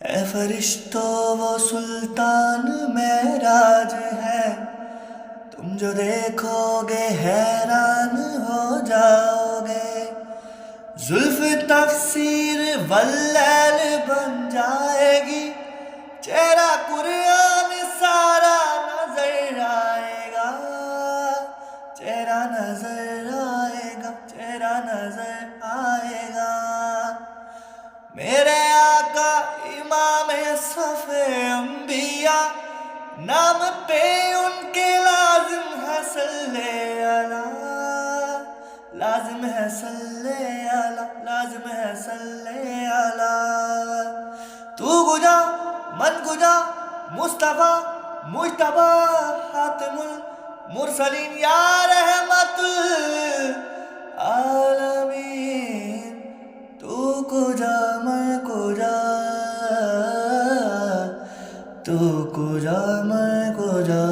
اے فرشتوں وہ سلطان معراج ہے، تم جو دیکھو گے حیران ہو جاؤ گے۔ زلف تفسیر واللیل بن جائے گی، چہرہ قرآن سارا نظر آئے گا، چہرہ نظر آئے گا، چہرہ نظر آئے گا۔ میرے آقا امام صف انبیاء، نام پہ ان کے لازم ہے صلی اللہ، لازم ہے صلی اللہ، لازم ہے صلی اللہ۔ تو گجا من گجا مصطفیٰ مجتبیٰ حاتم المرسلین یا رحمت العالمین۔ تو کجا میں کجا، تو کجا میں کجا۔